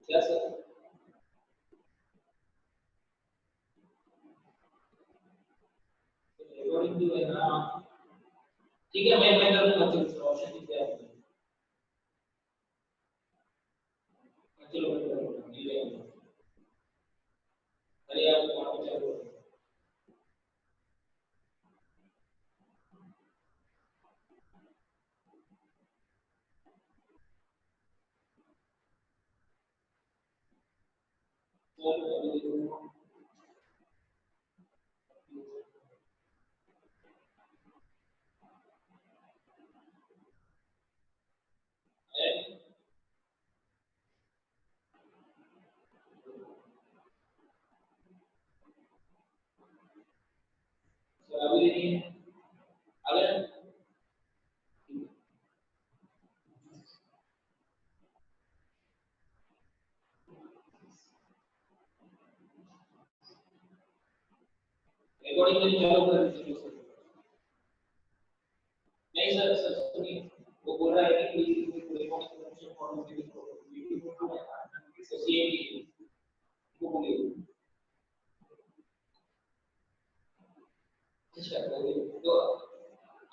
क्या sir? Recording भी है ना? ठीक है, मैं करूँगा। चलो ऑप्शन ठीक है आपने। चलो मैं करूँगा। अरे आप वहाँ पे चलो। अभी देखिए अगर रिकॉर्डिंग में चालू कर दीजिए। नहीं सर, सर सुनिए, वो बोल रहा है कि रिकॉर्डिंग फॉर्म में वीडियो को तो सीएमडी वो बोलिए। अच्छा तो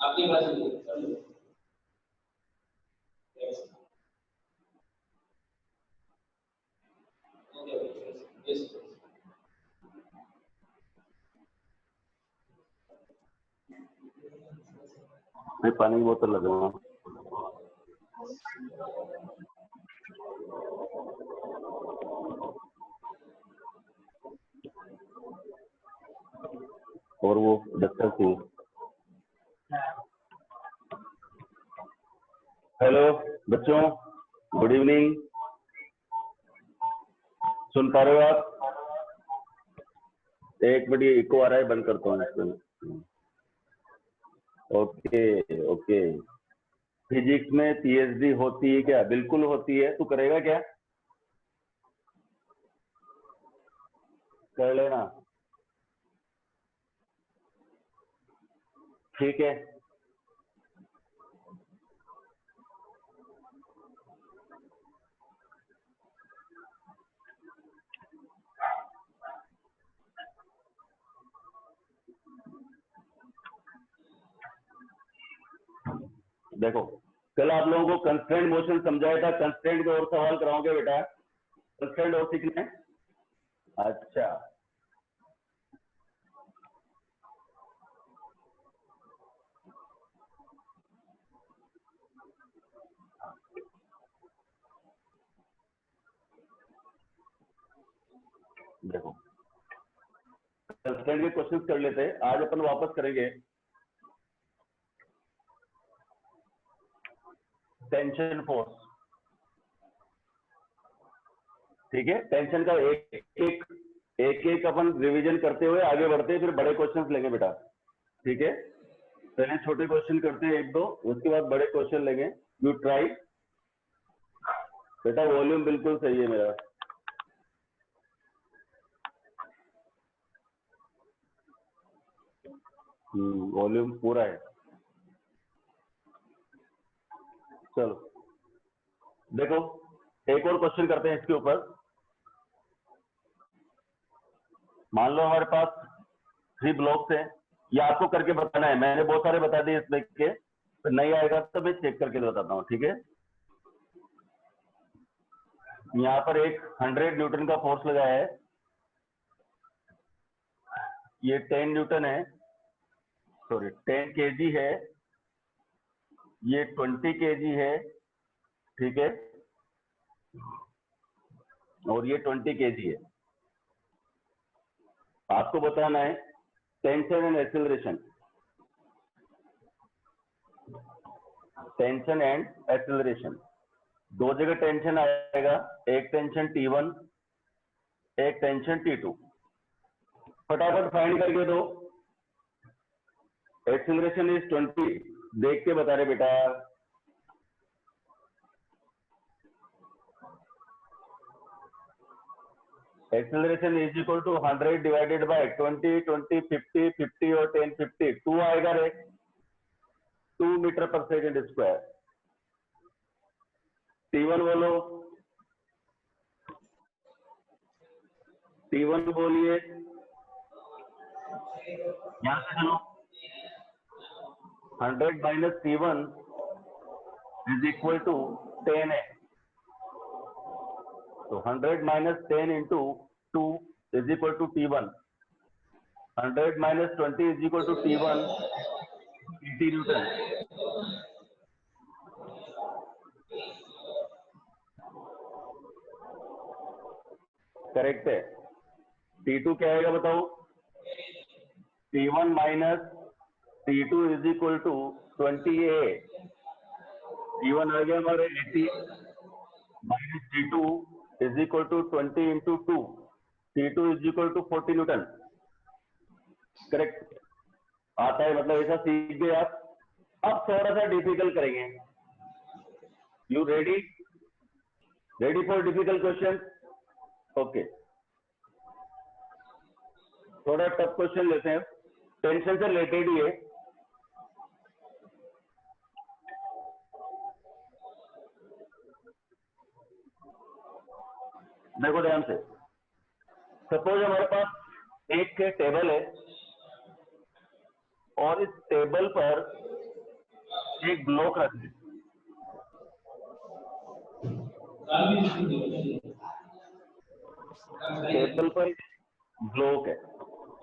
आपकी बात सुनिए। मैं पानी की बोतल लगाऊंगा। और वो डॉक्टर थी। हेलो बच्चों, गुड इवनिंग। सुन पा रहे हो आप? एक मिनट, ये इको आ रहा है, बंद करता हूँ इसको। Okay okay. फिजिक्स में पीएचडी होती है क्या? बिल्कुल होती है। तू करेगा क्या? कर लेना, ठीक है। देखो, कल आप लोगों को कंस्ट्रेंट मोशन समझाया था। कंस्ट्रेंट के और सवाल कराओगे बेटा? कंस्ट्रेंट और सीखने? अच्छा, देखो कंस्ट्रेंट के क्वेश्चंस कर लेते हैं। आज अपन वापस करेंगे टेंशन फोर्स, ठीक है। टेंशन का एक अपन रिवीजन करते हुए आगे बढ़ते हैं, फिर बड़े क्वेश्चंस लेंगे बेटा, ठीक है। पहले छोटे क्वेश्चन करते हैं एक दो, उसके बाद बड़े क्वेश्चन लेंगे। यू ट्राई बेटा। वॉल्यूम बिल्कुल सही है मेरा। वॉल्यूम पूरा है। चलो देखो, एक और क्वेश्चन करते हैं इसके ऊपर। मान लो हमारे पास 3 ब्लॉक्स हैं। ये आपको करके बताना है। मैंने बहुत सारे बता दिए इसमें के, तो नहीं आएगा तो मैं चेक करके बताता हूँ, ठीक है। यहाँ पर एक 100 न्यूटन का फोर्स लगा है। ये 10 न्यूटन है, सॉरी 10 केजी है। ये 20 केजी है, ठीक है। और ये 20 केजी है। आपको बताना है tension and acceleration. Tension and acceleration, दो जगह टेंशन आएगा। एक टेंशन T1, एक टेंशन T2। फटाफट फाइंड करके दो। Acceleration is 20। देख के बता रहे बेटा। Acceleration is equal to 100 divided by 20, 20, 50, 50 और 10, 50। 2 आएगा रे। 2 metre per second square. T1 बोलो, T1 बोलिए, यहां से चलो 100 minus T1 is equal to 10 है, तो 100 minus 10 into 2 is equal to T1, 100 minus 20 is equal to T1 80 newton. Correct है। T2 क्या आएगा बताओ? T1 minus T2 is equal to 20A। T1 आ गया हमारे 80 minus T2 is equal to 20 into 2, T2 is equal to 40 newton. Correct आता है, मतलब ऐसा सीख गए आप। अब थोड़ा सा डिफिकल्ट करेंगे। You ready? Ready for difficult question? Okay, थोड़ा टफ क्वेश्चन लेते हैं, टेंशन से रिलेटेड ही है। देखो ध्यान से, सपोज हमारे पास एक टेबल है और इस टेबल पर एक ब्लॉक रखें। टेबल पर ब्लॉक है,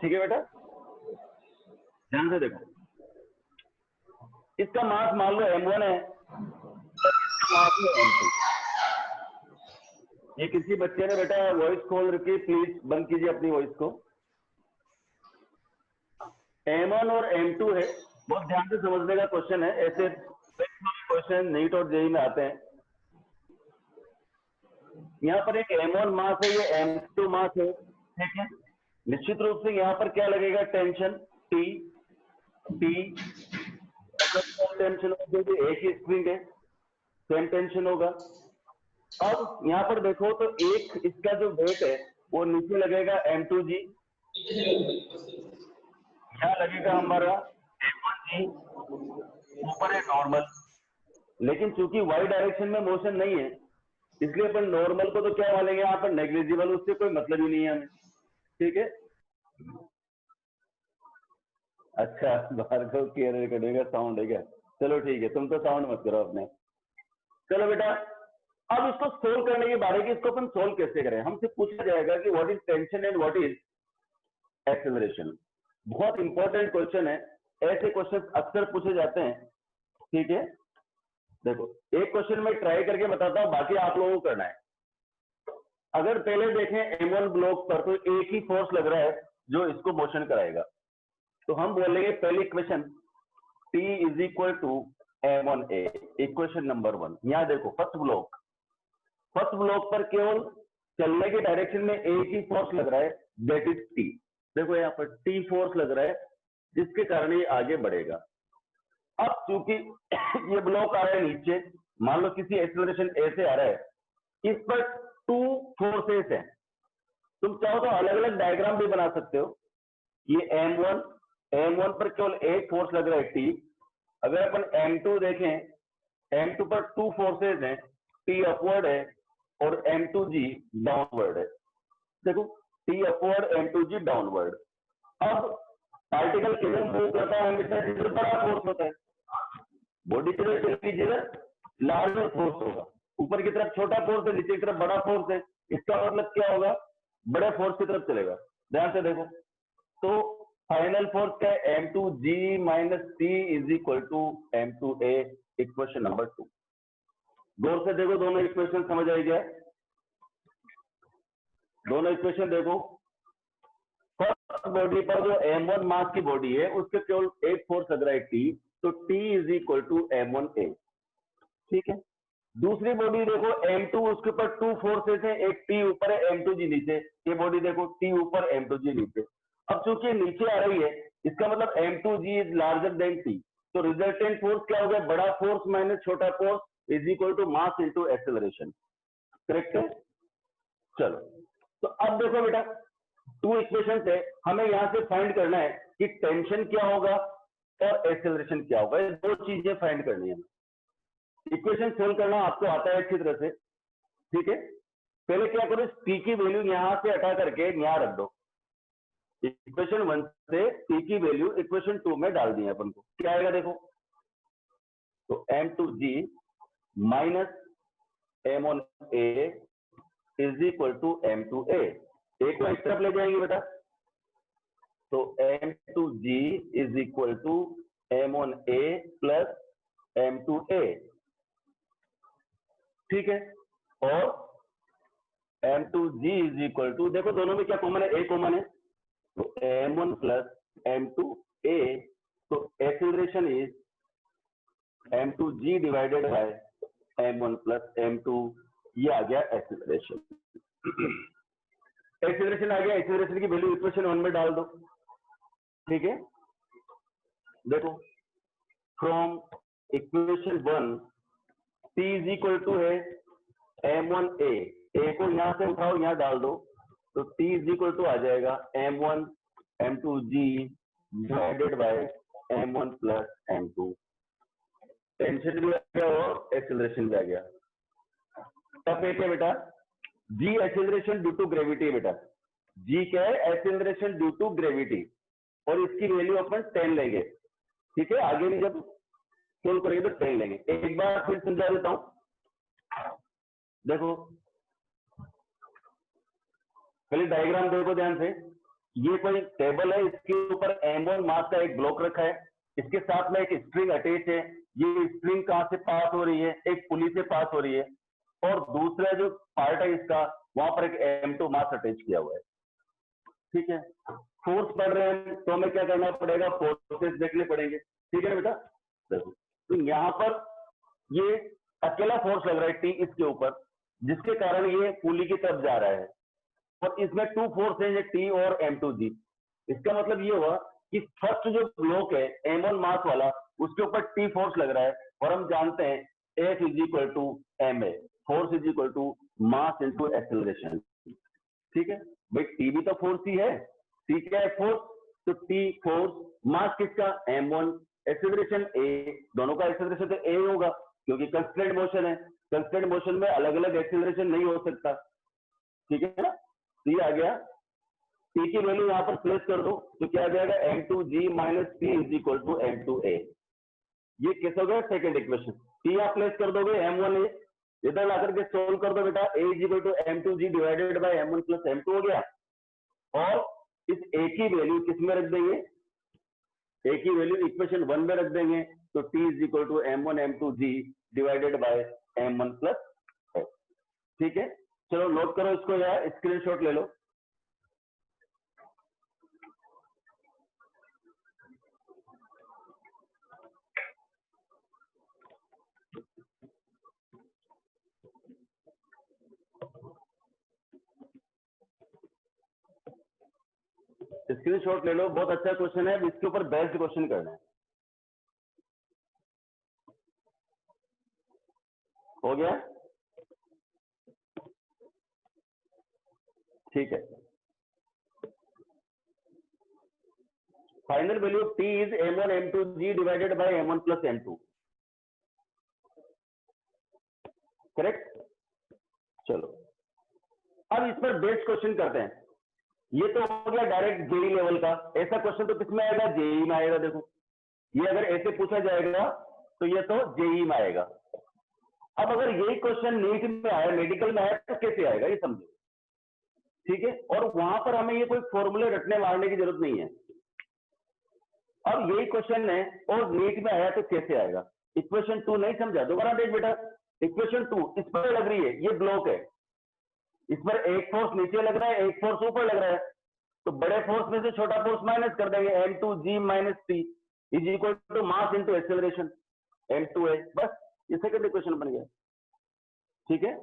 ठीक है बेटा? ध्यान से देखो, इसका मास मान लो M1 है, मास लो M2। ये किसी बच्चे ने बेटा वॉइस खोल रखी, प्लीज बंद कीजिए अपनी वॉइस को। M1 और M2 है, बहुत ध्यान से समझने का क्वेश्चन है। ऐसे क्वेश्चन नीट और जेईई में आते हैं। यहाँ पर एक M1 मास है, ये M2 मास है, ठीक है? निश्चित रूप से यहाँ पर क्या लगेगा? Tension T। टेंशन होगी, एक ही स्प्रिंग है, सेम टेंशन होगा। अब यहाँ पर देखो तो एक इसका जो वेट है वो नीचे लगेगा M2G, यहाँ लगेगा हमारा M1G, ऊपर है नॉर्मल। लेकिन चूंकि y डायरेक्शन में मोशन नहीं है, इसलिए अपन नॉर्मल को तो क्या मानेंगे यहाँ पर? नेग्लिजिबल, उससे कोई मतलब ही नहीं है हमें, ठीक है? अच्छा, भार्गव क्लियर रिकॉर्डिंग का साउंड है क्या? चलो ठीक है, तुम तो साउंड मत करो अपने। चलो बेटा, अब इसको सोल्व करने की बारी की, इसको अपन सोल्व कैसे करें? हमसे पूछा जाएगा कि what is tension and what is acceleration. बहुत इंपॉर्टेंट क्वेश्चन है, ऐसे क्वेश्चन अक्सर पूछे जाते हैं, ठीक है? देखो, एक क्वेश्चन में ट्राई करके बताता हूं, बाकी आप लोगों को करना है। अगर पहले देखें M1 ब्लॉक पर, तो एक ही फोर्स लग रहा है जो इसको मोशन कराएगा। तो हम बोलेंगे पहली equation T is equal to M1A, equation number 1। यहां देखो, फर्स्ट ब्लॉक पर केवल चलने के डायरेक्शन में एक ही फोर्स लग रहा है, दैट इज T। देखो यहाँ पर T फोर्स लग रहा है, जिसके कारण ये आगे बढ़ेगा। अब चूंकि ये ब्लॉक आ रहा है नीचे, मान लो किसी एक्सेलरेशन ऐसे आ रहा है, इस पर 2 फोर्सेस हैं। तुम चाहो तो अलग अलग डायग्राम भी बना सकते हो। ये M1 पर केवल एक फोर्स लग रहा है T। अगर अपन M2 देखें, M2 पर 2 फोर्सेस हैं, T अपवर्ड है और M2G डाउनवर्ड है। देखो, T अपवर्ड, M2G डाउनवर्ड। अब पार्टिकल किधर मूव करता है? हमेशा जिधर बड़ा फोर्स होता है। बॉडी किधर लार्जर फोर्स होगा, ऊपर की तरफ छोटा फोर्स है, नीचे की तरफ बड़ा फोर्स है। इसका मतलब क्या होगा? बड़े फोर्स की तरफ चलेगा। ध्यान से देखो, तो फाइनल फोर्स क्या है? M2G minus T is equal to M2A, equation number 2। गौर से देखो, दोनों इक्वेशन समझ आई क्या? दोनों इक्वेशन देखो, फर्स्ट बॉडी पर जो M1 मास की बॉडी है, उसके केवल एक फोर्स लग रहा है T, तो T is equal to M1A, ठीक है? दूसरी बॉडी देखो M2, उसके ऊपर 2 फोर्सेस हैं, एक T ऊपर है, M2G नीचे। ये बॉडी देखो, T ऊपर, M2G नीचे। अब चूंकि नीचे आ रही है, इसका मतलब M2G is larger than T, तो रिजल्टेंट फोर्स क्या हो गया? बड़ा फोर्स माइनस छोटा force is equal to mass into acceleration. Correct है? चलो, तो अब देखो बेटा, 2 इक्वेशन है, हमें यहां से फाइंड करना है कि टेंशन क्या होगा और एक्सेलरेशन क्या होगा, ये दो चीजें फाइंड करनी है। इक्वेशन सोल्व करना आपको आता है अच्छी तरह से, ठीक है। पहले क्या करो, टी की वैल्यू यहां से हटा करके यहां रख दो। इक्वेशन 1 से टी की वैल्यू इक्वेशन 2 में डाल दी है अपन को, क्या आएगा देखो। तो m2g minus m1a is equal to m2a, एक को इस तरफ ले जाएंगे बेटा, तो m2g is equal to m1a plus m2a, ठीक है। और m2g इज इक्वल टू, देखो दोनों में क्या कॉमन है, a कॉमन है, तो m1 प्लस m2a, तो acceleration is m2g divided by m1 plus m2, ये आ गया एक्सीलरेशन। एक्सीलरेशन आ गया, एक्सीलरेशन की वैल्यू इक्वेशन 1 में डाल दो, ठीक है। देखो from equation 1 t is equal to है m1a, a को यहां से उठाओ यहां डाल दो, तो t इज इक्वल टू आ जाएगा m1 m2g divided by m1 plus m2। Tension भी आ गया और एक्सेलरेशन भी आ गया। तब एक है बेटा g acceleration due to gravity है बेटा, g क्या है, एक्सेलरेशन ड्यू टू ग्रेविटी, और इसकी वैल्यू अपन 10 लेंगे, ठीक है। आगे भी जब सोल्व करेंगे तो 10 लेंगे। एक बार फिर समझा देता हूं, देखो पहले डायग्राम देखो ध्यान से। ये कोई टेबल है, इसके ऊपर m1 मास का एक ब्लॉक रखा है, इसके साथ में एक स्प्रिंग अटैच है, ये स्प्रिंग कहां से पास हो रही है, एक पुली से पास हो रही है, और दूसरा जो पार्ट है इसका, वहां पर एक m2 मास अटैच किया हुआ है, ठीक है। फोर्स पढ़ रहे हैं तो हमें क्या करना पड़ेगा, फोर्सेस देखने पड़ेंगे, ठीक है ना बेटा। देखो तो यहाँ पर ये अकेला फोर्स लग रहा है T इसके ऊपर, जिसके कारण ये पुली की तरफ जा रहा है, और इसमें 2 फोर्स है, T और m2g। इसका मतलब ये हुआ कि फर्स्ट जो ब्लॉक है m1 मास वाला, उसके ऊपर T फोर्स लग रहा है, और हम जानते हैं F is equal to ma, force is equal to mass into acceleration, ठीक है। भाई T भी तो फोर्स ही है, T क्या है, फोर्स, तो T फोर्स, मास किसका, m1, एक्सेलरेशन a, दोनों का एक्सेलरेशन तो a होगा, क्योंकि कंस्टेंट मोशन है, कंस्टेंट मोशन में अलग अलग एक्सेलरेशन नहीं हो सकता, ठीक है ना। तो ये आ गया, T की वैल्यू यहां पर प्लेस कर दो, तो क्या आ जाएगा, m2g minus T is equal to m2a। ये कैसे हो गया, सेकेंड इक्वेशन। T आप प्लेस कर दोगे m1a, इधर लाकर के सोल्व कर दो बेटा, a is equal to m2g divided by m1 plus m2 हो गया, और इस a की वैल्यू किस में रख देंगे, a की वैल्यू इक्वेशन 1 में रख देंगे, तो T is equal to m1 m2g divided by m1 plus, ठीक है। चलो नोट करो इसको, यार स्क्रीनशॉट ले लो। स्क्रीनशॉट ले लो, बहुत अच्छा क्वेश्चन है, इसके ऊपर बेस्ट क्वेश्चन करना है। हो गया, ठीक है। Final value of T is m1 m2g divided by m1 plus m2, correct. चलो अब इस पर बेस्ड क्वेश्चन करते हैं। ये तो हो गया डायरेक्ट जेई लेवल का, ऐसा क्वेश्चन तो किसमें आएगा, जेई में आएगा। देखो ये अगर ऐसे पूछा जाएगा तो ये तो जेई में आएगा। अब अगर यही क्वेश्चन नीट में आया, मेडिकल में आया, तो कैसे आएगा ये समझो, ठीक है। और वहां पर हमें ये कोई फॉर्मूले रटने मारने की जरूरत नहीं है। अब यही क्वेश्चन है और नीट में आया तो कैसे आएगा। इक्वेशन 2 नहीं समझा, दोबारा देख बेटा, इक्वेशन 2 इस पर लग रही है, ये ब्लॉक है, इस पर एक फोर्स नीचे लग रहा है, एक फोर्स ऊपर लग रहा है, तो बड़े फोर्स में से छोटा फोर्स माइनस कर देंगे, m2g minus t is equal to mass into acceleration m2a, बस ये सेकंड इक्वेशन बन गया, ठीक है।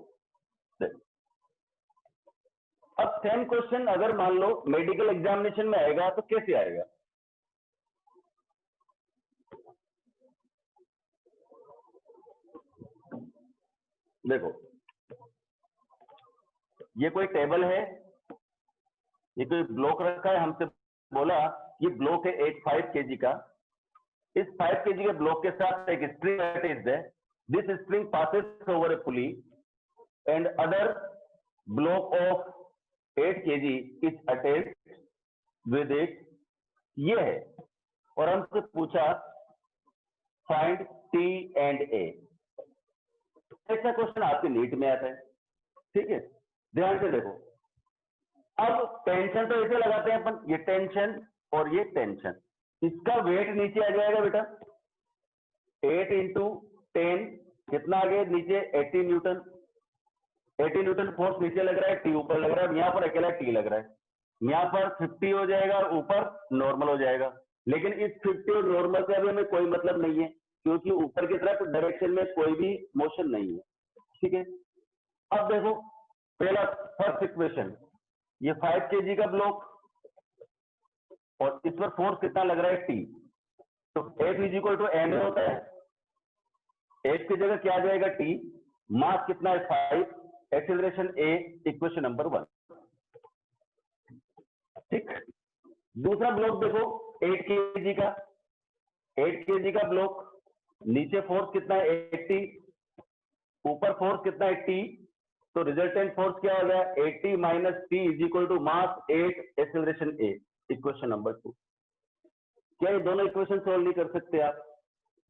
अब सेम क्वेश्चन अगर मान लो मेडिकल एग्जामिनेशन में आएगा तो कैसे आएगा। देखो ये कोई टेबल है, ये कोई ब्लॉक रखा है, हमसे बोला ये ब्लॉक है एक 5 kg का, इस 5 kg के ब्लॉक के साथ एक स्प्रिंग अटैच्ड है. This spring passes over A pulley and other block of 8 kg is attached with it. ये है और हमसे पूछा फाइंड टी एंड ए. ऐसा क्वेश्चन आपके नीट में आता है. ठीक है, ध्यान से देखो. अब टेंशन तो ऐसे लगाते हैं अपन, ये टेंशन और ये टेंशन. इसका वेट नीचे आ जाएगा बेटा 8 इंटू 10 कितना आ गया नीचे 80 न्यूटन. 80 न्यूटन फोर्स नीचे लग रहा है, टी ऊपर लग रहा है. यहां पर अकेला टी लग रहा है. यहां पर 50 हो जाएगा, ऊपर नॉर्मल हो जाएगा. लेकिन इस 50 और नॉर्मल से अभी हमें कोई मतलब नहीं है क्योंकि ऊपर की तरफ डायरेक्शन में कोई भी मोशन नहीं है. ठीक है, अब देखो पहला फर्स्ट इक्वेशन, ये 5 kg का ब्लॉक और इस पर फोर्स कितना लग रहा है टी. तो F is equal to M होता है. F की जगह क्या आ जाएगा टी. मास कितना है 5, एक्सेलरेशन ए, इक्वेशन नंबर 1. ठीक, दूसरा ब्लॉक देखो 8 kg का. 8 kg का ब्लॉक, नीचे फोर्स कितना है 80, ऊपर फोर्स कितना है टी. तो रिजल्टेंट फोर्स क्या हो गया 80 minus T is equal to mass 8 acceleration A, equation number 2. क्या ये दोनों इक्वेशन सोल्व नहीं कर सकते आप?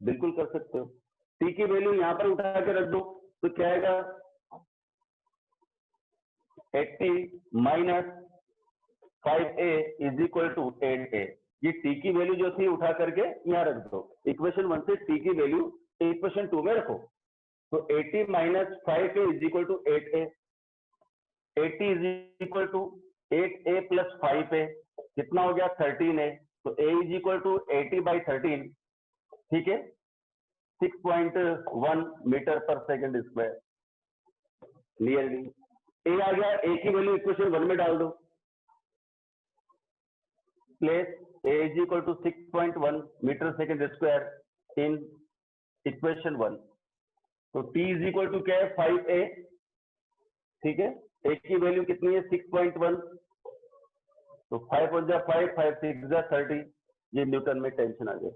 बिल्कुल कर सकते हो. टी की वैल्यू यहां पर उठा के रख दो तो क्या आएगा 80 minus 5a is equal to 8a. ये टी की वैल्यू जो थी उठा करके यहां रख दो. इक्वेशन 1 से टी की वैल्यू इक्वेशन 2 में रखो. तो 80 minus 5a is equal to 8a. 80 is equal to 8a plus 5a कितना हो गया 13a. तो a is equal to 80 by 13. ठीक है, 6.1 metre per second square nearly. a आ गया, a की वैल्यू इक्वेशन 1 में डाल दो. Place a is equal to 6.1 metre second square in equation 1. तो t इज इक्वल टू क्या है 5a. ठीक है, a की वैल्यू कितनी है 6.1. तो 5 हो जाए 5, 5 6 जा 30. ये न्यूटन में टेंशन आ गया.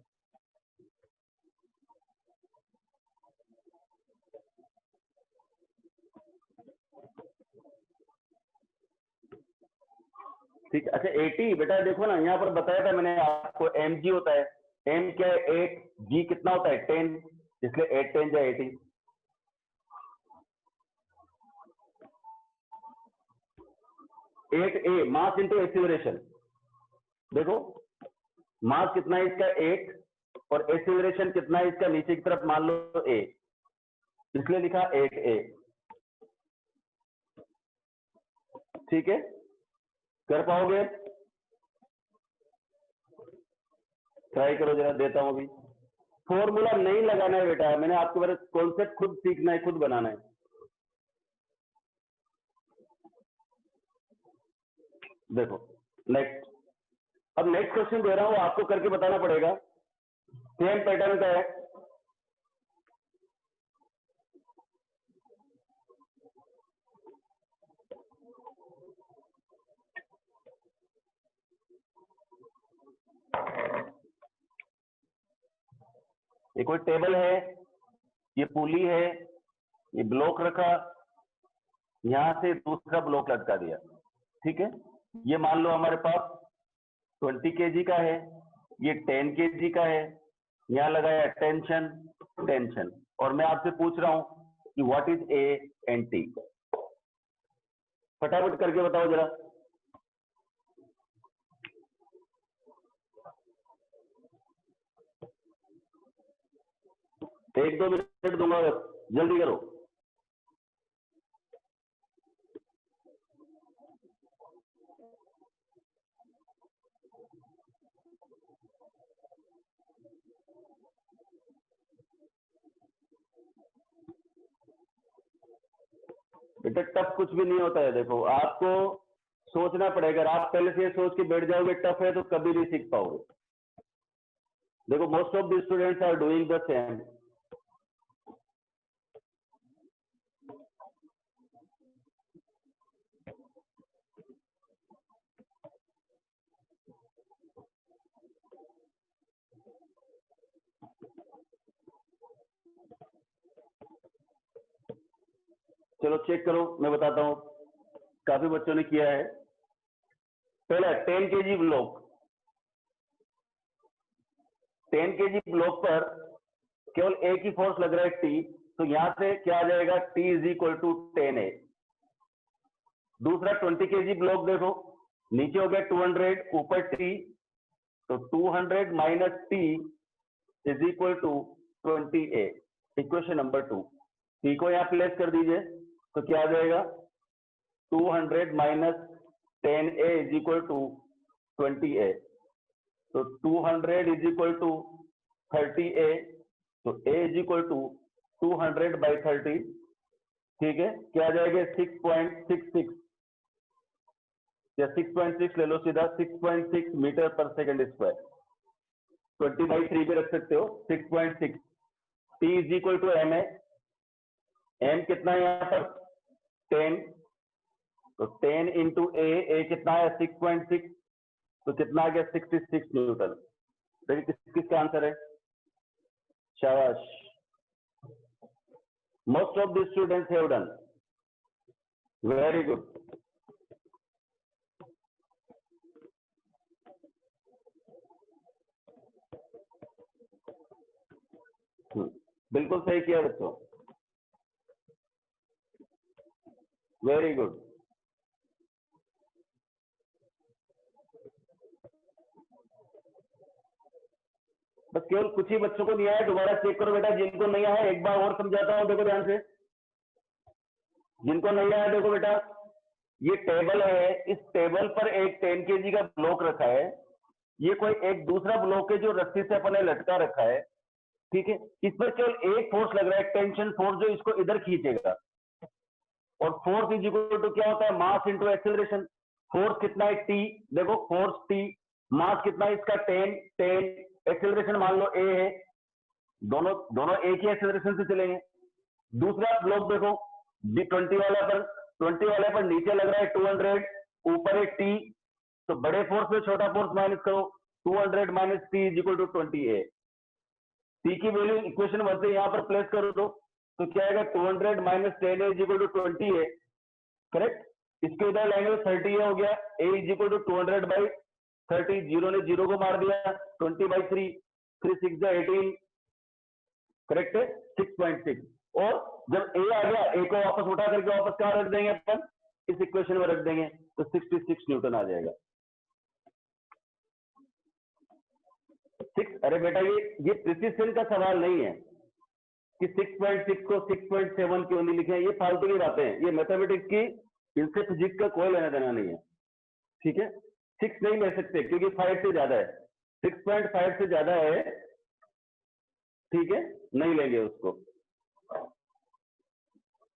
ठीक है, अच्छा 80 बेटा देखो ना, यहाँ पर बताया था मैंने आपको mg होता है. m क्या है 8, g कितना होता है 10, इसलिए 8 10 जा 80. ए मास इंटू एक्सीलरेशन. देखो मास कितना है इसका 8 और एक्सीलरेशन कितना है इसका नीचे की तरफ मान लो a, इसलिए लिखा 8a. ठीक है, कर पाओगे? ट्राई करो जरा, देता हूं अभी. फॉर्मूला नहीं लगाना है बेटा, मैंने आपको मेरे कॉन्सेप्ट खुद सीखना है, खुद बनाना है. देखो नेक्स्ट, अब नेक्स्ट क्वेश्चन दे रहा हूं, आपको करके बताना पड़ेगा. सेम पैटर्न का है. ये कोई टेबल है, ये पुली है, ये ब्लॉक रखा, यहां से दूसरा ब्लॉक लटका दिया. ठीक है, ये मान लो हमारे पास 20 kg का है, ये 10 kg का है. यहां लगाया टेंशन टेंशन, और मैं आपसे पूछ रहा हूं कि what is A and T. फटाफट करके बताओ जरा. एक दो मिनट दूंगा, जल्दी करो. बेटा टफ कुछ भी नहीं होता है. देखो आपको सोचना पड़ेगा. अगर आप पहले से ये सोच के बैठ जाओगे टफ है तो कभी नहीं सीख पाओगे. देखो most of the students are doing the same. चलो चेक करो, मैं बताता हूं, काफी बच्चों ने किया है। पहला 10 kg ब्लॉक, 10 kg ब्लॉक पर केवल एक ही फोर्स लग रहा है T, तो यहां से क्या आ जाएगा, T is equal to 10A। दूसरा 20 kg ब्लॉक देखो, नीचे हो गया 200, ऊपर T, तो 200 minus T is equal to 20A। Equation number 2, T को यहां प्लेस कर दीजिए, तो क्या आ जाएगा, 200 minus 10A is equal to 20A। तो 200 इज इक्वल टू 30A, तो A is equal to 200 by 30, ठीक है, क्या आ जाएगा 6.66 या 6.6 ले लो सीधा, 6.6 मीटर पर सेकंड स्क्वायर, 20/3 पे रख सकते हो, 6.6। T is equal to M है, M कितना है यहाँ पर 10, तो 10 इंटू A कितना है 6.6, तो कितना आ गया 66 न्यूटन। देखिए किसका आंसर है, शाबाश, most of the students have done, very good. बिल्कुल सही किया बच्चों, वेरी गुड। बस केवल कुछ ही बच्चों को नहीं आया, दोबारा चेक करो बेटा, जिनको नहीं आया एक बार और समझाता हूं, देखो ध्यान से, जिनको नहीं आया देखो बेटा, ये टेबल है, इस टेबल पर एक 10 kg का ब्लॉक रखा है, ये कोई एक दूसरा ब्लॉक है जो रस्सी से अपने लटका रखा है, ठीक है, इस पर केवल एक फोर्स लग रहा है, टेंशन फोर्स, जो इसको इधर खींचेगा, और फोर्स इज इक्वल टू क्या होता है, मास इंटू एक्सेलरेशन। फोर्स कितना है T, देखो फोर्स T, मास कितना है इसका 10, एक्सेलरेशन मान लो A है, दोनों एक ही एक्सेलरेशन से चलेंगे। दूसरा ब्लॉक देखो, 20 वाले पर नीचे लग रहा है 200, ऊपर है T, तो बड़े फोर्स में छोटा फोर्स माइनस करो, 200 minus T is equal to 20A। T की वैल्यू इक्वेशन 1 से यहां पर प्लेस करो तो क्या आएगा, 200 minus 10A is equal to 20A, correct. इसके इधर लाएंगे 30A हो गया, A is equal to 200 by 30, zero ने जीरो को मार दिया, 20/3, 3 6 18, करेक्ट है 6.6। और जब A आ गया, A को वापस उठा करके वापस कहां रख देंगे अपन, इस इक्वेशन में रख देंगे, तो 66 न्यूटन आ जाएगा। 6, अरे बेटा ये प्रिसिशन का सवाल नहीं है कि 6.6 को 6.7 क्यों नहीं लिखे, ये फालतू की बातें हैं, ये मैथमेटिक्स की, इनसे फिजिक्स का कोई लेना देना नहीं है, ठीक है। 6 नहीं ले सकते क्योंकि 5 से ज्यादा है, 6.5 से ज्यादा है, ठीक है, नहीं लेंगे उसको।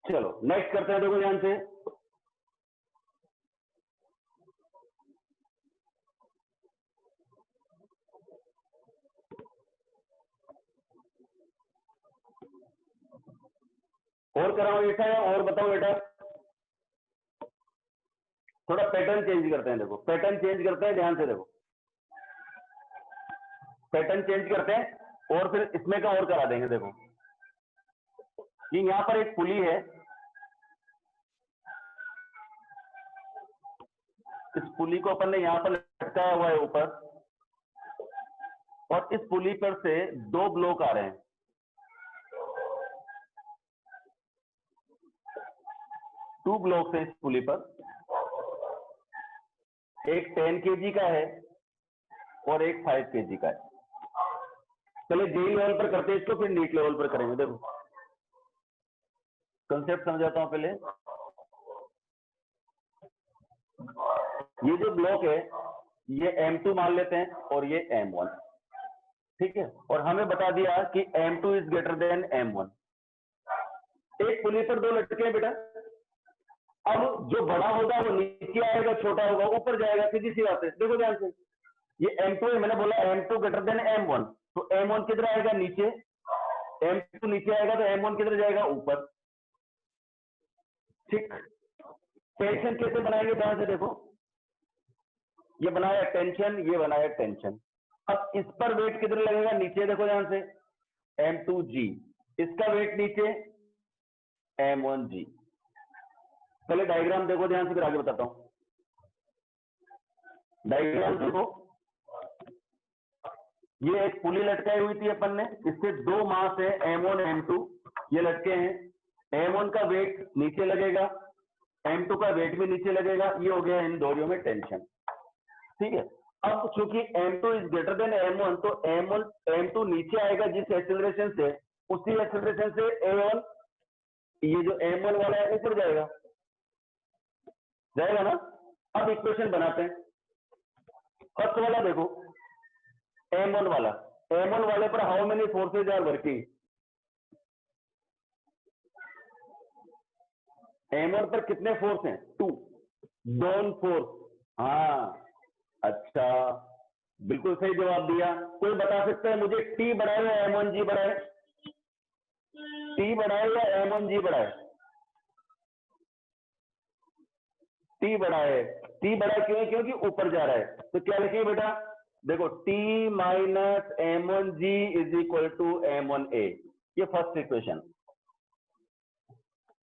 चलो नेक्स्ट करते हैं, देखो ध्यान से, और कराओ ऐसा है, और बताओ बेटा, थोड़ा पैटर्न चेंज करते हैं, देखो पैटर्न चेंज करते हैं, ध्यान से देखो, पैटर्न चेंज करते हैं और फिर इसमें का और करा देंगे। देखो ये यहां पर एक पुली है, इस पुली को अपन ने यहां पर लटकाया हुआ है ऊपर, और इस पुली पर से 2 ब्लॉक आ रहे हैं, 2 ब्लॉक है इस पुली पर, एक 10 kg का है और एक 5 kg का है। पहले जेई लेवल पर करते हैं इसको, फिर नीट लेवल पर करेंगे। देखो कंसेप्ट समझाता हूं पहले। ये जो ब्लॉक है ये M2 मान लेते हैं और ये M1, ठीक है, और हमें बता दिया कि M2 is greater than M1। एक पुली पर 2 लटके हैं बेटा, अब जो बड़ा होगा वो नीचे आएगा, छोटा होगा ऊपर जाएगा, सीधी सी बात है। देखो ध्यान से, ये M2 है, मैंने बोला M2 ग्रेटर देन M1, तो M1 किधर आएगा, नीचे, M2 नीचे आएगा तो M1 किधर जाएगा, ऊपर, ठीक। टेंशन कैसे बनाएंगे, ध्यान से देखो, ये बनाया टेंशन, ये बनाया टेंशन, अब इस पर वेट किधर लगेगा, नीचे, देखो ध्यान से, M2G, इसका वेट नीचे, M1G, पहले डायग्राम देखो ध्यान से, फिर आगे बताता हूं। डायग्राम देखो, ये एक पुली लटकाई हुई थी अपन ने, इससे दो मास है M1 M2, ये लटके हैं। M1 का वेट नीचे लगेगा, M2 का वेट भी नीचे लगेगा, ये हो गया इन दोनों में टेंशन। ठीक है, अब चूंकि M2 is greater than M1, तो M2 नीचे आएगा जिस एक्सेलरेशन से, उसी एक्सेलरेशन से A1, ये जो M1 वाला है ऊपर जाएगा ना। अब इक्वेशन बनाते हैं। फर्स्ट वाला देखो, M1 वाले पर how many forces are working. M1 पर कितने फोर्स हैं? 2 डॉन फोर्स। हाँ, अच्छा, बिल्कुल सही जवाब दिया। कोई बता सकता है मुझे T बढ़ाए या M1G बढ़ाए? T बढ़ाए या M1G बढ़ाए? T बढ़ाए। T बढ़ाए क्यों? क्योंकि ऊपर जा रहा है। तो क्या लिखिए बेटा, देखो T minus M1G is equal to M1A, ये फर्स्ट इक्वेशन।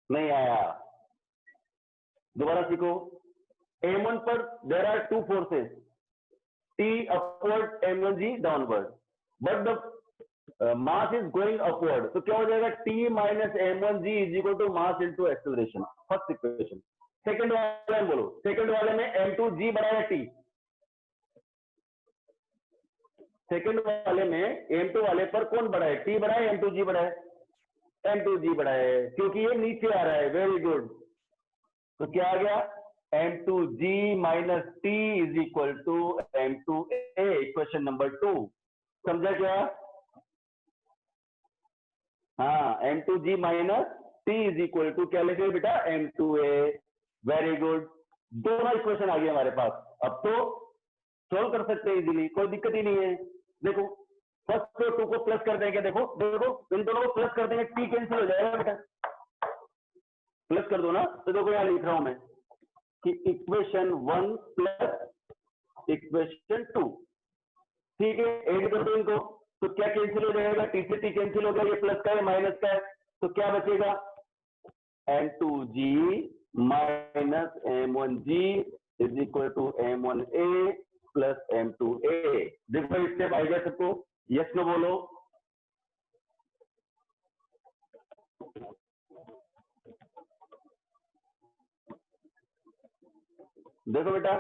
नहीं आया, दोबारा सीखो। M1 पर there are 2 forces, T upward, M1G downward, but the mass is going upward. तो क्या हो जाएगा? T minus M1G is equal to mass into acceleration, first equation. Second वाले में बोलो, सेकंड वाले में M2G बढ़ाया T, सेकंड वाले में M2 वाले पर कौन बढ़ाए? T बढ़ाए, M2G बढ़ाए? M2G बढ़ाए, क्योंकि ये नीचे आ रहा है। Very good. तो क्या आ गया? M2G minus T is equal to M2A, equation number 2। समझा क्या? हाँ, M2G minus T is equal to क्या लिखे बेटा? M2A। वेरी गुड, दोनों इक्वेशन आ गए हमारे पास। अब तो सोल्व कर सकते हैं इजीली, कोई दिक्कत ही नहीं है। देखो, फर्स्ट तो 2 को प्लस कर देंगे, देखो इन दोनों को प्लस कर देंगे, T कैंसिल हो जाएगा बेटा, प्लस कर दो ना। तो देखो यहां लिख रहा हूं मैं कि इक्वेशन 1 प्लस इक्वेशन 2, ठीक है, ऐड कर दो इनको। तो क्या कैंसिल हो जाएगा? T से T कैंसिल हो गया, ये प्लस का है माइनस का है, तो क्या बचेगा? M2G minus M1G is equal to M1A plus M2A। देखो स्टेप आएगा सबको, यस नो बोलो। देखो बेटा,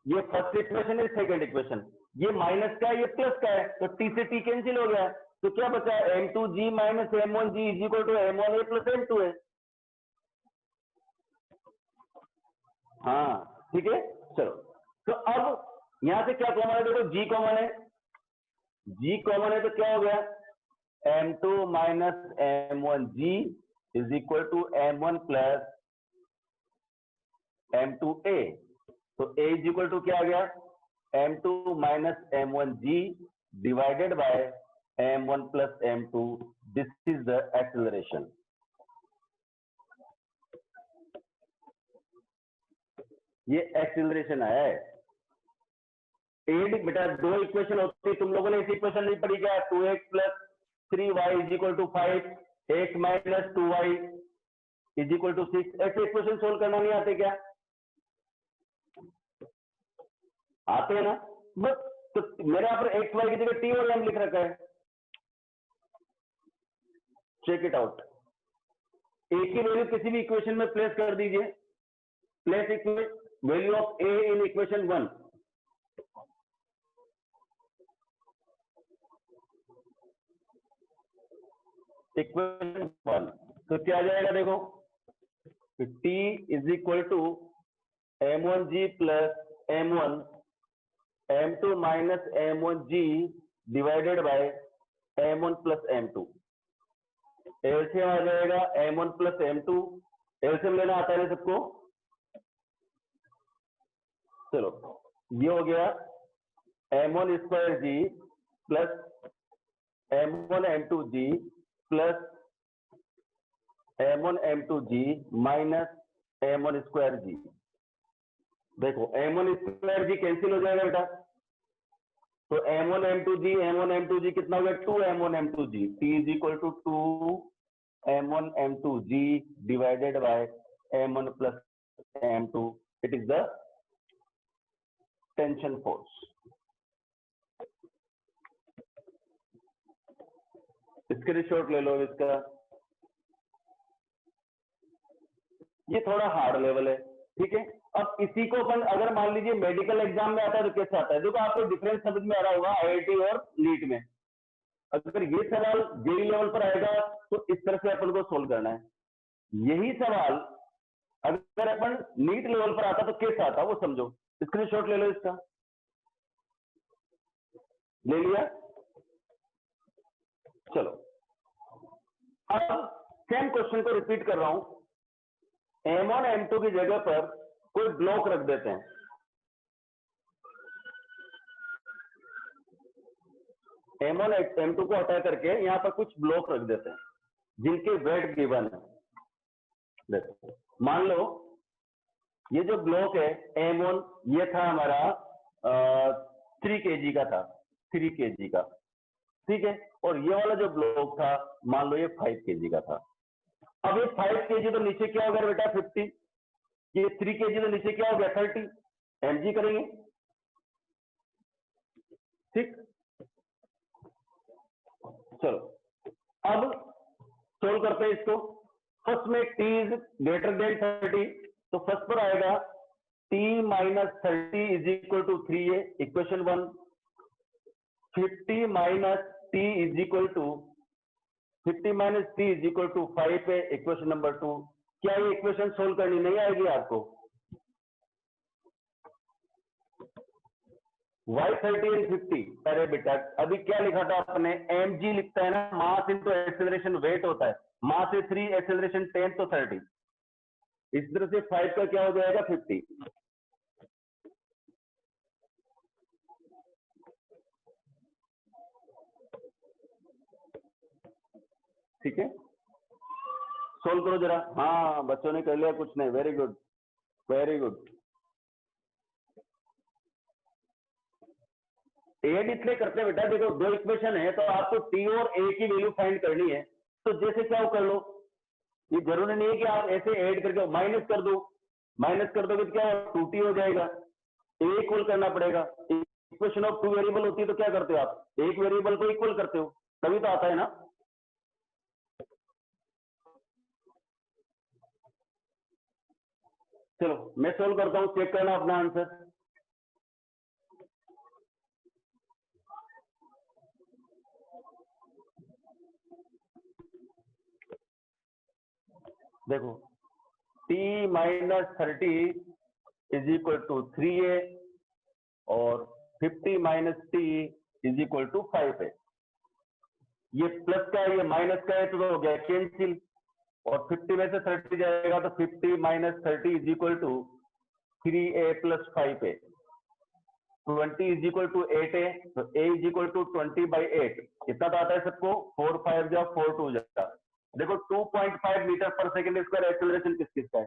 ये फर्स्ट इक्वेशन है, सेकंड इक्वेशन, ये माइनस का है, ये प्लस का है, तो T से T कैंसिल हो गया, तो क्या बचा? M2G minus M1G is equal to M1A plus M2A। हाँ ठीक है, चलो। तो अब यहां से क्या कॉमन है? देखो G कॉमन है, G कॉमन है, तो क्या हो गया? M2 minus M1G is equal to M1 plus M2A। तो A इज इक्वल टू क्या आ गया? M2 minus M1G divided by M1 plus M2। This is the acceleration. ये एक्सेलरेशन है। एड बेटा, दो इक्वेशन होती है, तुम लोगों ने इस इक्वेशन नहीं पढ़ी क्या? 2x plus 3y is equal to 5, x minus 2y is equal to 6। ऐसे इक्वेशन सोल्व करना नहीं आते क्या? आते हैं ना। बस तो मेरे यहाँ पर एक्स वाई की जगह टी और एम लिख रखा है, चेक इट आउट। एक ही वैल्यू किसी भी इक्वेशन में प्लेस कर दीजिए, place value of A in equation 1। Equation 1 तो क्या आ जाएगा? देखो, T is equal to M1G plus M1 M2 minus M1G divided by M1 plus M2। LCM आ जाएगा M1 प्लस M2। एलसीएम लेना आता है सबको? चलो, ये हो गया M1 square G plus M1 M2G plus M1 M2G minus M1 square G। देखो M1 स्क्वायर G कैंसिल हो जाएगा बेटा, तो M1 M2G कितना हो गया? 2 M1 M2G। T is equal to 2 m1 m2 g divided by m1 plus m2, it is the tension force. Screenshot ले लो इसका। ये थोड़ा हार्ड लेवल है, ठीक है। अब इसी को अपन अगर मान लीजिए मेडिकल एग्जाम में आता है तो कैसे आता है, देखो आपको डिफरेंस समझ में आ रहा होगा आईआईटी और नीट में। अगर ये सवाल जेई लेवल पर आएगा तो इस तरह से अपन को सोल्व करना है। यही सवाल अगर अपन नीट लेवल पर आता तो कैसे आता वो समझो। स्क्रीनशॉट ले लो इसका। ले लिया, चलो अब सेम क्वेश्चन को रिपीट कर रहा हूं। m1 m2 की जगह पर कोई ब्लॉक रख देते हैं। m1 m2 को हटा करके यहां पर कुछ ब्लॉक रख देते हैं जिनके वेट गिवन है। देखो मान लो ये जो ब्लॉक है m1 ये था हमारा 3 kg का था, 3 kg का, ठीक है। और ये वाला जो ब्लॉक था मान लो ये 5 kg का था। अब ये 5 kg तो नीचे क्या हो गया बेटा 50, ये 3 kg तो नीचे क्या हो गया 30 mg करेंगे, ठीक। चलो अब सोल्व करते हैं इसको। फर्स्ट में t इज ग्रेटर देन 30, तो फर्स्ट पर आएगा t minus 30 is equal to 3a, equation 1। 50 minus t is equal to 50 minus t is equal to 5 है, इक्वेशन नंबर 2। क्या ये इक्वेशन सोल्व करनी नहीं आएगी आपको? y30 एंड 50, अरे बेटा अभी क्या लिखा था आपने, mg लिखता है ना, मास इनटू एक्सेलरेशन वेट होता है, मास से 3 एक्सेलरेशन 10 तो 30, इस तरह से 5 का क्या हो जाएगा 50। ठीक है, सोल्व करो जरा। हाँ बच्चों ने कर लिया, कुछ नहीं, very good very good. Add इसलिए करते हैं बेटा, देखो दो इक्वेशन है तो आपको टी और ए की वैल्यू फाइंड करनी है, तो जैसे क्या कर लो, ये जरूरी नहीं है कि आप ऐसे ऐड करके माइनस कर दो, माइनस कर दोगे तो क्या 2t हो जाएगा, ए इक्वल करना पड़ेगा। इक्वेशन ऑफ 2 वेरिएबल होती है तो क्या करते हो आप, एक वेरिएबल को इक्वल करते हो, तभी तो आता है ना। चलो मैं सोल्व करता हूं, चेक करना अपना आंसर। देखो t minus 30 is equal to 3a और 50 minus t is equal to 5 है। ये प्लस का है ये माइनस का है तो हो गया कैंसिल, और 50 में से 30 जाएगा तो 50 minus 30 is equal to 3a plus 5a। 20 is equal to 8a, तो a इज इक्वल टू 20/8, कितना तो आता है सबको, 4 5 जा 4 2 जा। देखो 2.5 metre per second square acceleration किस किसका है,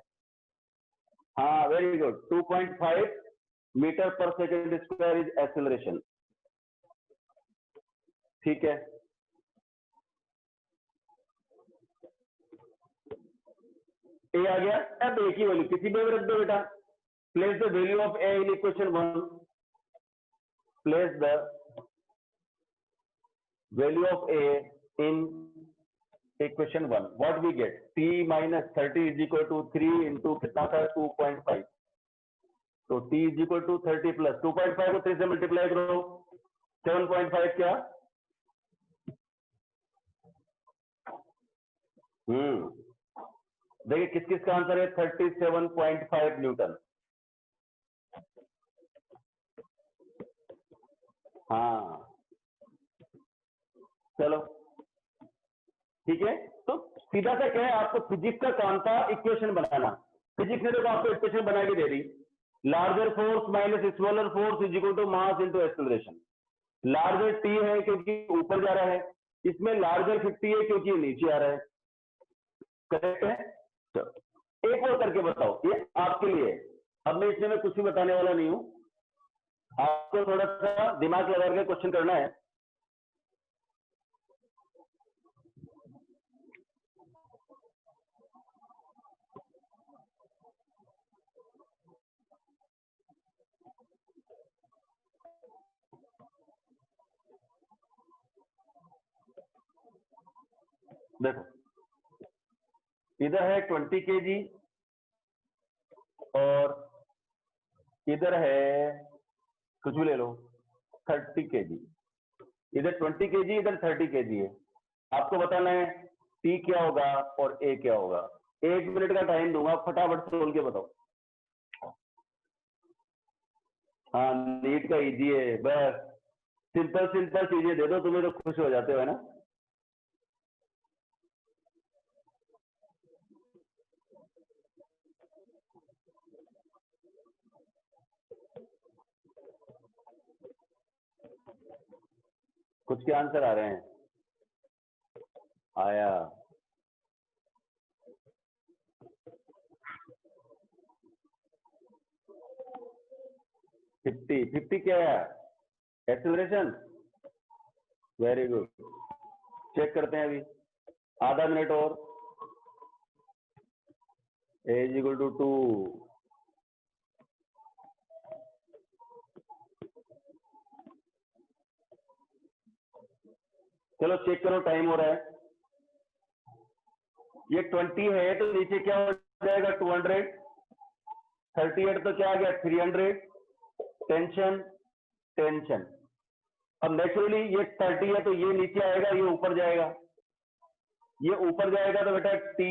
हाँ very good, 2.5 metre per second square is acceleration, ठीक है। ए आ गया, अब ए की वैल्यू किसी में भी रख दो बेटा, place the value of A in equation 1, place the value of A in equation 1, what we get, t minus 30 is equal to 3 into कितना था 2.5, तो t is equal to 30 plus 2.5 को 3 से मल्टीप्लाई करो, 7.5 क्या, देखिए किस किस का आंसर है 37.5 न्यूटन। हाँ चलो ठीक है, तो सीधा सा क्या है, आपको फिजिक्स का काम था इक्वेशन बनाना, फिजिक्स ने तो आपको इक्वेशन बना के दे दी, larger force minus smaller force is equal to mass into acceleration. Larger T है क्योंकि ऊपर जा रहा है, इसमें लार्जर 50 है क्योंकि नीचे आ रहा है, करेक्ट है। तो एक और करके बताओ, ये आपके लिए, अब मैं इसमें कुछ भी बताने वाला नहीं हूं, आपको थोड़ा सा दिमाग लगा के क्वेश्चन करना है। देखो इधर है 20 kg और इधर है कुछ भी ले लो 30 kg। इधर 20 kg इधर 30 kg है। आपको बताना है T क्या होगा और A क्या होगा। 1 मिनट का टाइम दूंगा, फटाफट सोल के बताओ। हाँ नीट का इजी है, बस सिंपल सिंपल चीजें दे दो तुम्हें तो खुश हो जाते हो, है ना। कुछ के आंसर आ रहे हैं। आया फिफ्टी क्या है? एक्सेलरेशन। वेरी गुड, चेक करते हैं अभी। आधा मिनट और। A is equal to 2। चलो चेक करो, टाइम हो रहा है। ये 20 है तो नीचे क्या हो जाएगा 200। 38 तो क्या आ गया 300। Tension tension. अब नेचुरली ये 30 है तो ये नीचे आएगा, ये ऊपर जाएगा। ये ऊपर जाएगा तो बेटा T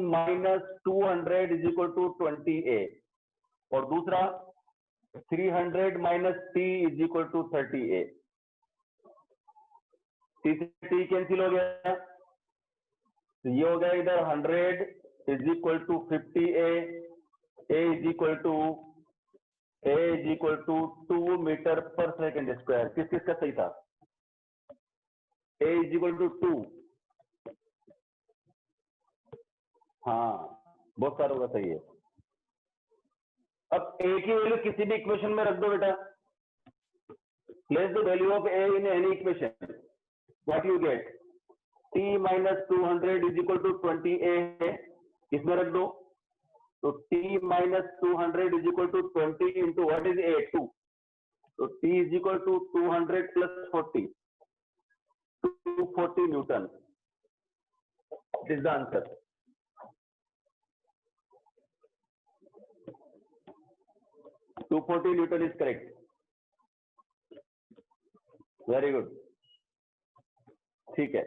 minus 200 is equal to 20A। और दूसरा 300 minus T is equal to 30A। T से T कैंसिल हो गया तो ये हो गया इधर 100 is equal to 50A। A is equal to 2 metre per second square. किस किस का सही था? A is equal to 2। हाँ बहुत सारों का सही है। अब A की वैल्यू किसी भी इक्वेशन में रख दो बेटा। Place the value of A in any equation. What you get? T minus 200 is equal to 20A है, इसमें रख दो। तो T minus 200 is equal to 20 into what is A 2। तो T is equal to 200 plus 40, 240 newton. This the answer. To 240 newton is correct. Very good, ठीक है।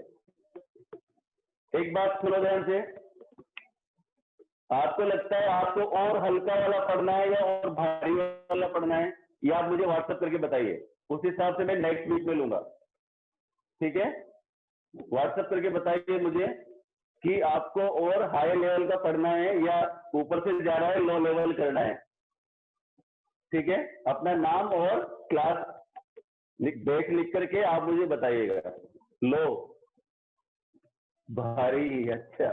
एक बात सुनो ध्यान से। आपको लगता है आपको और हल्का वाला पढ़ना है या और भारी वाला पढ़ना है, ये आप मुझे व्हाट्सएप करके बताइए, उस हिसाब से मैं नेक्स्ट वीक में लूंगा। ठीक है, व्हाट्सएप करके बताइए मुझे कि आपको और हाई लेवल का पढ़ना है या ऊपर से जा रहा है लो लेवल करना है। ठीक है, अपना नाम और क्लास डेट लिख करके आप मुझे बताइएगा। लो भारी, अच्छा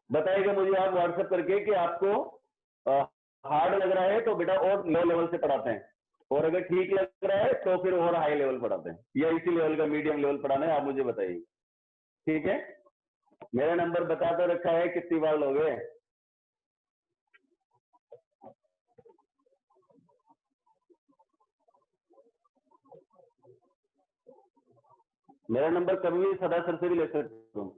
बताइएगा मुझे आप व्हाट्सएप करके कि आपको हार्ड लग रहा है तो बेटा और लो लेवल से पढ़ाते हैं, और अगर ठीक लग रहा है तो फिर और हाई लेवल पढ़ाते हैं, या इसी लेवल का मीडियम लेवल पढ़ाना है, आप मुझे बताइए। ठीक है, मेरा नंबर बता तो रखा है, कितनी बार लोगे? मेरा नंबर कभी भी सदा सर से भी ले सकते हो।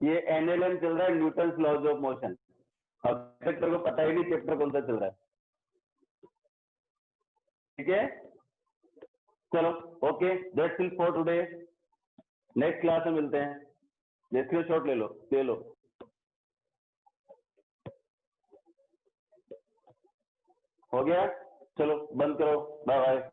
ये NLM चल रहा है, न्यूटन्स लॉज ऑफ मोशन। अब चैप्टर को पता ही नहीं चैप्टर कौन सा चल रहा है। ठीक है, चलो okay, that's it for today. Next class में मिलते हैं। स्क्रीनशॉट ले लो। हो गया, चलो बंद करो, बाय बाय।